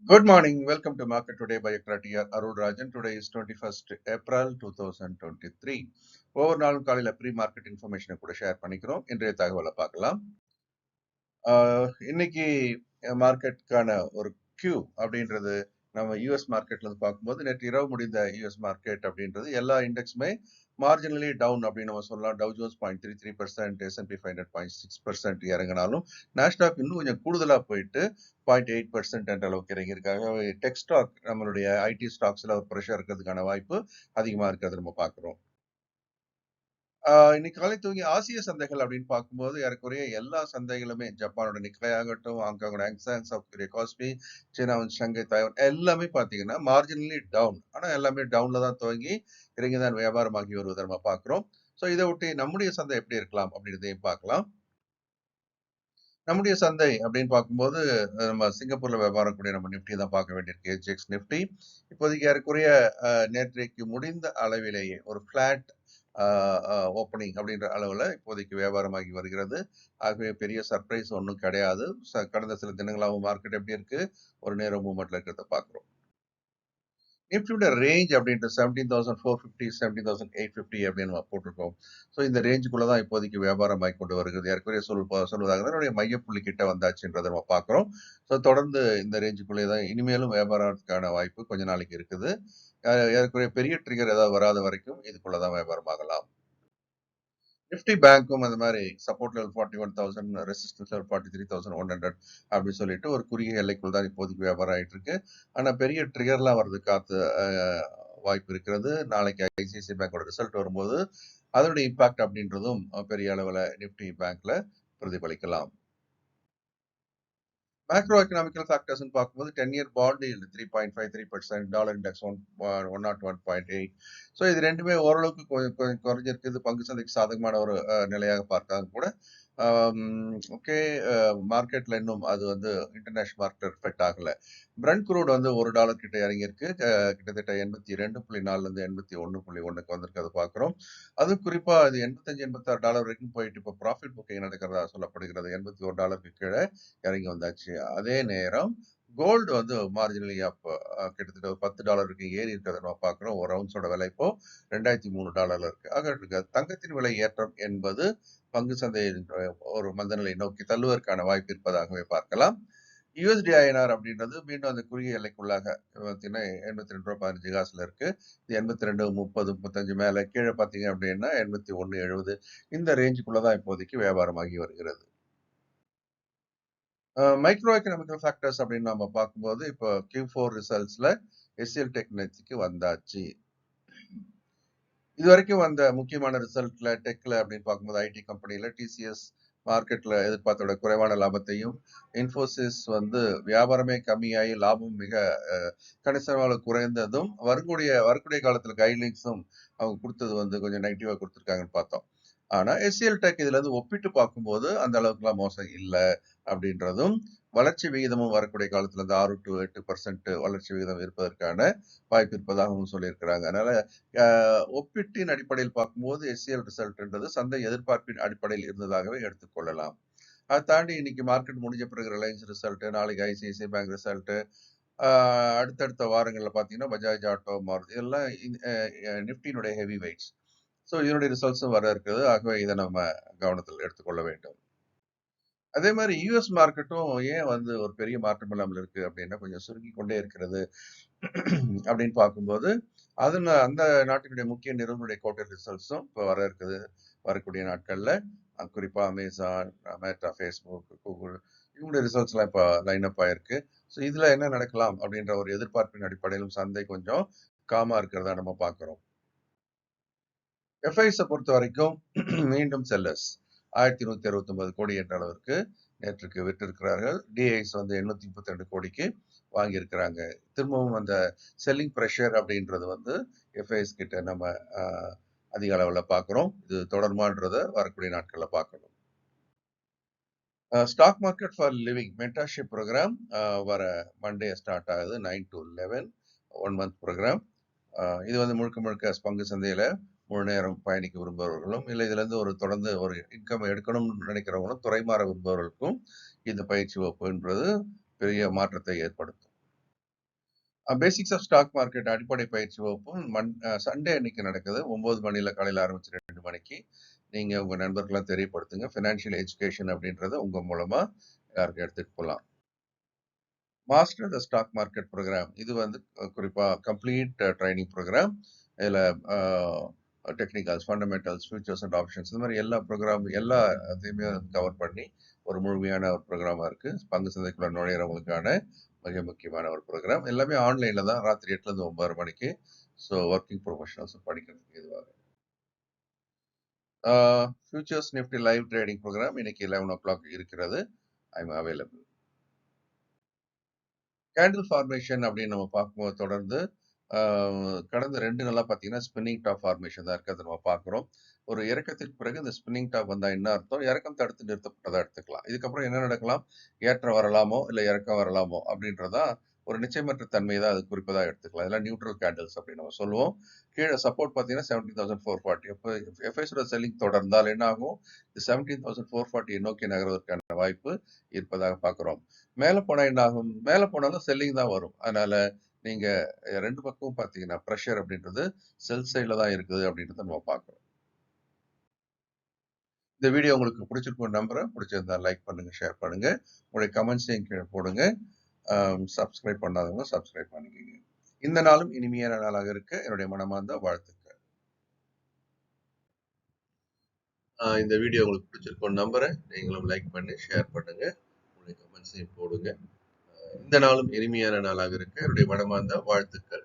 Good morning. Welcome to Market Today by ECTRA Arulrajhan. Today is 21st April 2023. ஒவ்வொரு நாளும் காலையில் pre market இன்ஃபர்மேஷனை கூட ஷேர் பண்ணிக்கிறோம். இன்றைய தகவலை பார்க்கலாம். இன்னைக்கு மார்க்கெட்டுக்கான ஒரு கியூ அப்படின்றது நம்ம யூஎஸ் மார்க்கெட்ல இருந்து பார்க்கும்போது நேற்று இரவு முடிந்த யூஎஸ் மார்க்கெட் அப்படின்றது எல்லா இண்டெக்ஸுமே மார்ஜினலி டவுன் அப்படின்னு நம்ம சொல்லலாம். டவ் ஜோன்ஸ் 0.33%, S&P 500 0.6% இறங்கினாலும் நாஸ்டாக் இன்னும் கொஞ்சம் கூடுதலா போயிட்டு 0.8% என்ற அளவுக்கு இறங்கியிருக்காங்க. டெக் ஸ்டாக் நம்மளுடைய ஐடி ஸ்டாக்ஸ்ல ஒரு ப்ரெஷர் இருக்கிறதுக்கான வாய்ப்பு அதிகமா இருக்கிறது நம்ம பார்க்கிறோம். இன்னைக்கு காலை தூங்கி ஆசிய சந்தைகள் அப்படின்னு பார்க்கும்போது ஏறக்குறைய எல்லா சந்தைகளுமே ஜப்பானோட நிக்கலை ஆகட்டும், ஹாங்காங்கோட ஹாங்செங், சவுத் கொரியா காஸ்பி, சீனாவின் ஷங்கை, தாய்வான் எல்லாமே பார்த்தீங்கன்னா மார்ஜினலி டவுன். ஆனால் எல்லாமே டவுன்ல தான் துவங்கி இறங்கி தான் வியாபாரமாகி வருவதை நம்ம பார்க்கிறோம். ஸோ இதை ஒட்டி நம்முடைய சந்தை எப்படி இருக்கலாம் அப்படின்றதையும் பார்க்கலாம். நம்முடைய சந்தை அப்படின்னு பார்க்கும்போது நம்ம சிங்கப்பூர்ல வியாபாரம் கூடிய நம்ம நிப்டி தான் பார்க்க வேண்டியிருக்கு. HX நிப்டி இப்போதைக்கு ஏறக்குறைய நேற்றைக்கு முடிந்த அளவிலேயே ஒரு பிளாட் ஓப்பனிங் அப்படின்ற அளவில் இப்போதைக்கு வியாபாரமாகி வருகிறது. ஆகவே பெரிய சர்ப்ரைஸ் ஒன்றும் கிடையாது. கடந்த சில தினங்களாகவும் மார்க்கெட் எப்படி இருக்கு, ஒரு நேரம் மூவ்மெண்ட்ல இருக்கிறத பார்க்குறோம். நிஃப்டியோட ரேஞ்ச் அப்படின்ட்டு 17,450 17,850 அப்படின்னு நம்ம போட்டிருக்கோம். ஸோ இந்த ரேஞ்சுக்குள்ள தான் இப்போதைக்கு வியாபாரம் ஆகி கொண்டு வருகிறது. ஏற்கனவே சொல்வதாக என்னுடைய மையப்புள்ளி கிட்ட வந்தாச்சுன்றதை நம்ம பார்க்குறோம். ஸோ தொடர்ந்து இந்த ரேஞ்சுக்குள்ளே தான் இனிமேலும் வியாபாரத்துக்கான வாய்ப்பு கொஞ்ச நாளைக்கு இருக்குது. ஏற்கனவே பெரிய ட்ரிகர் ஏதாவது வராத வரைக்கும் இதுக்குள்ள தான் வியாபாரம் ஆகலாம். நிஃப்டி பேங்க்கும் அந்த மாதிரி சப்போர்ட் லெவல் 41,000, ரெசிஸ்டன்ஸ் லெவல் 43,100 அப்படின்னு சொல்லிட்டு ஒரு குறுகிய எல்லைக்குள் தான் இப்போதைக்கு வியாபாரம் ஆயிட்டு இருக்கு. ஆனா பெரிய ட்ரிகர்லாம் வருது காத்து வாய்ப்பு இருக்கிறது. நாளைக்கு ஐசிஐசிஐ பேங்கோட ரிசல்ட் வரும்போது அதனுடைய இம்பாக்ட் அப்படின்றதும் பெரிய அளவுல நிஃப்டி பேங்க்ல பிரதிபலிக்கலாம். மேக்ரோ எக்கனாமிக்கல் ஃபேக்டர்ஸ் பார்க்கும்போது 10-year bond yield 3.53%, dollar index 101.8. So இது ரெண்டுமே ஓரளவுக்கு கொஞ்சம் குறைஞ்சிருக்குது. பங்கு சந்தைக்கு சாதகமான ஒரு நிலையாக பார்த்தாலும் கூட ஓகே, மார்க்கெட்ல இன்னும் அது வந்து இன்டர்நேஷனல் மார்க்கெட் எஃபெக்ட் ஆகல. பிரண்ட் குரூட் வந்து $1 கிட்ட இறங்கியிருக்கு. கிட்டத்தட்ட 82.4 இருந்து 81.1க்கு வந்திருக்கிறது பார்க்கிறோம். அதுவும் குறிப்பா அது 85-86 வரைக்கும் போயிட்டு இப்போ ப்ராஃபிட் புக்கிங் நடக்கிறதா சொல்லப்படுகிறது. $81 கீழே இறங்கி வந்தாச்சு. அதே நேரம் கோல்டு வந்து மார்ஜினலி அப், கிட்டத்தட்ட ஒரு $10 ஏறி இருக்கிறத நம்ம பார்க்கிறோம். ஒரு ரவுண்ட்ஸோட விலை இப்போ $203 இருக்கு. ஆக தங்கத்தின் விலை ஏற்றம் என்பது பங்கு சந்தையின் ஒரு மந்தநிலை நோக்கி தள்ளுவதற்கான வாய்ப்பு இருப்பதாகவே பார்க்கலாம். USD INR அப்படின்றது மீண்டும் அந்த குறுகிய எல்லைக்குள்ளாக பார்த்தீங்கன்னா 82.15 காசுல இருக்கு. இது 82, 30, 35 மேல கீழே பார்த்தீங்க அப்படின்னா 81.70 இந்த ரேஞ்சுக்குள்ளதான் இப்போதைக்கு வியாபாரமாகி வருகிறது. மைக்ரோ எக்கனாமிக்கல் ஃபேக்டர்ஸ் அப்படின்னு நம்ம பார்க்கும்போது இப்போ Q4 ரிசல்ட்ஸ்ல SL டெக்னாலஜிக்கு வந்தாச்சு. இது வரைக்கும் வந்த முக்கியமான ரிசல்ட்ல டெக்ல அப்படின்னு பார்க்கும்போது ஐடி கம்பெனில டிசிஎஸ் மார்க்கெட்ல எதிர்பார்த்தோட குறைவான லாபத்தையும், இன்ஃபோசிஸ் வந்து வியாபாரமே கம்மியாகி லாபம் மிக கணிசமாக குறைந்ததும், வரக்கூடிய காலத்துல கைட்லைன்ஸும் அவங்க கொடுத்தது வந்து கொஞ்சம் நெகட்டிவா கொடுத்துருக்காங்கன்னு பார்த்தோம். ஆனா எஸ்சிஎல் டெக் இதுல இருந்து ஒப்பிட்டு பார்க்கும்போது அந்த அளவுக்குலாம் மோசம் இல்லை அப்படின்றதும், வளர்ச்சி விகிதமும் வரக்கூடிய காலத்துல இருந்து 6 to 8% வளர்ச்சி விகிதம் இருப்பதற்கான வாய்ப்பு இருப்பதாகவும் சொல்லியிருக்கிறாங்க. அதனால ஒப்பீட்டின் அடிப்படையில் பார்க்கும்போது எஸ்சிஎல் ரிசல்ட்ன்றது சந்தை எதிர்பார்ப்பின் அடிப்படையில் இருந்ததாகவே எடுத்துக்கொள்ளலாம். அதை தாண்டி இன்னைக்கு மார்க்கெட் முடிஞ்ச பிறகு ரிலையன்ஸ் ரிசல்ட், நாளைக்கு ஐசிஐசிஐ பேங்க் ரிசல்ட், அடுத்தடுத்த வாரங்கள்ல பாத்தீங்கன்னா பஜாஜ் ஆட்டோ, மாருதி இதெல்லாம் நிப்டியினுடைய ஹெவி வெயிட்ஸ். ஸோ இதனுடைய ரிசல்ட்ஸும் வர இருக்குது. ஆகவே இதை நம்ம கவனத்தில் எடுத்துக்கொள்ள வேண்டும். அதே மாதிரி யூஎஸ் மார்க்கெட்டும் ஏன் வந்து ஒரு பெரிய மாற்றம் இல்லாமல் இருக்கு அப்படின்னா கொஞ்சம் சுருங்கி கொண்டே இருக்கிறது அப்படின்னு பார்க்கும்போது அந்த நாட்டினுடைய முக்கிய நிறுவனங்களுடைய குவார்டர் ரிசல்ட்ஸும் இப்போ வர இருக்குது. வரக்கூடிய நாட்கள்ல குறிப்பா அமேசான், மேட்டா, ஃபேஸ்புக், கூகுள் இவங்களுடைய ரிசல்ட்ஸ் எல்லாம் இப்போ லைன் அப் ஆயிருக்கு. ஸோ இதுல என்ன நடக்கலாம் அப்படின்ற ஒரு எதிர்பார்ப்பின் அடிப்படையிலும் சந்தை கொஞ்சம் காமா இருக்கிறதா நம்ம பார்க்கிறோம். எஃப்ஐஸை பொறுத்த வரைக்கும் மீண்டும் செல்லர்ஸ் 1169 கோடி என்ற அளவிற்கு நேற்றுக்கு விட்டிருக்கிறார்கள். டிஐஸ் வந்து 832 கோடிக்கு வாங்கியிருக்கிறாங்க. திரும்பவும் அந்த செல்லிங் ப்ரெஷர் அப்படின்றது வந்து எஃப்ஐஎஸ் கிட்ட நம்ம அதிக அளவில் பார்க்குறோம். இது தொடர்பான்றத வரக்கூடிய நாட்களில் பார்க்கணும். Stock market for living mentorship program வர மண்டே ஸ்டார்ட் ஆகுது. 9 to 11 1 month ப்ரோக்ராம். இது வந்து முழுக்க பங்கு சந்தையில முழு நேரம் பயணிக்க விரும்புபவர்களும், இல்லை இதுல இருந்து ஒரு தொடர்ந்து ஒரு இன்கம் எடுக்கணும்னு நினைக்கிறவங்களும், துறைமாற விரும்புபவர்களுக்கும் இந்த பயிற்சி வகுப்பு என்பது பெரிய மாற்றத்தை ஏற்படுத்தும். பேசிக்ஸ் ஆஃப் ஸ்டாக் மார்க்கெட் அடிப்படை பயிற்சி வகுப்பும் சண்டே அன்னைக்கு நடக்குது. 9 மணில காலையில ஆரம்பிச்சு 2 மணிக்கு. நீங்க உங்க நண்பர்கள்லாம் தெரியப்படுத்துங்க. ஃபினான்ஷியல் எஜுகேஷன் அப்படின்றத உங்க மூலமா எல்லாருக்கும் எடுத்துட்டு போலாம். Master the stock market program இது வந்து குறிப்பா கம்ப்ளீட் ட்ரைனிங் ப்ரோக்ராம். இதுல technicals, fundamentals, futures and options இந்த மாதிரி எல்லா ப்ரோக்ராம் எல்லா இதையுமே கவர் பண்ணி ஒரு முழுமையான ஒரு ப்ரோக்ராமா இருக்கு. பங்கு சந்தைக்குள்ள நுழையிறவங்களுக்கான மிக முக்கியமான ஒரு ப்ரோக்ராம். எல்லாமே ஆன்லைன்ல தான். ராத்திரி 8ல இருந்து 9 மணிக்கு. ஸோ ஒர்க்கிங் ப்ரொஃபஷனல்ஸ் படிக்கிறதுக்கு இதுவாக. Futures Nifty live trading program இன்னைக்கு 11 o'clock இருக்கிறது. I am available. Candle formation அப்படின்னு நம்ம பார்க்கும்போது தொடர்ந்து கடந்த 2 நாளா பார்த்தீங்கன்னா ஸ்பின்னிங் டாப் ஃபார்மேஷன் தான் இருக்கிறத நம்ம பார்க்குறோம். ஒரு இறக்கத்திற்கு பிறகு இந்த ஸ்பின்னிங் டாப் வந்தா என்ன அர்த்தம்? இறக்கம் தடுத்து நிறுத்தப்பட்டதா எடுத்துக்கலாம். இதுக்கப்புறம் என்ன நடக்கலாம்? ஏற்றம் வரலாமோ இல்ல இறக்கம் வரலாமோ அப்படின்றதா ஒரு நிச்சயமற்ற தன்மை தான் அது குறிப்பதா எடுத்துக்கலாம். இதெல்லாம் நியூட்ரல் கேண்டில்ஸ் அப்படின்னு நம்ம சொல்லுவோம். கீழே சப்போர்ட் பார்த்தீங்கன்னா 17,440. அப்போ எஃப்ஐஸோட செல்லிங் தொடர்ந்தால் என்ன ஆகும்? 17,440 நோக்கி நகர்வதற்கான வாய்ப்பு இருப்பதாக பார்க்கிறோம். மேல போனா என்ன ஆகும்? மேல போனாலும் செல்லிங் தான் வரும். அதனால நீங்க 2 பக்கமும் பார்த்தீங்கன்னா பிரஷர் அப்படின்றது செல் சைட்ல தான் இருக்குது அப்படின்றத நம்ம பார்க்கிறோம். இந்த வீடியோ உங்களுக்கு பிடிச்சிருக்கும் நம்புறேன். பிடிச்சிருந்தா லைக் பண்ணுங்க, ஷேர் பண்ணுங்க. உங்களுடைய கமெண்ட்ஸையும் கீழே போடுங்க. சப்ஸ்கிரைப் பண்ணாதவங்க சப்ஸ்கிரைப் பண்ணிக்கங்க. இந்த நாளும் இனிமையான நாளாக இருக்க என்னுடைய மனமார்ந்த வாழ்த்துக்கள். இந்த வீடியோ உங்களுக்கு பிடிச்சிருக்கும் நம்புறேன். நீங்களும் லைக் பண்ணி ஷேர் பண்ணுங்க. உங்களுடைய கமெண்ட்ஸையும் போடுங்க. இந்த நாளும் இனிமையான நாளாக இருக்க என்னுடைய மனமார்ந்த வாழ்த்துக்கள்.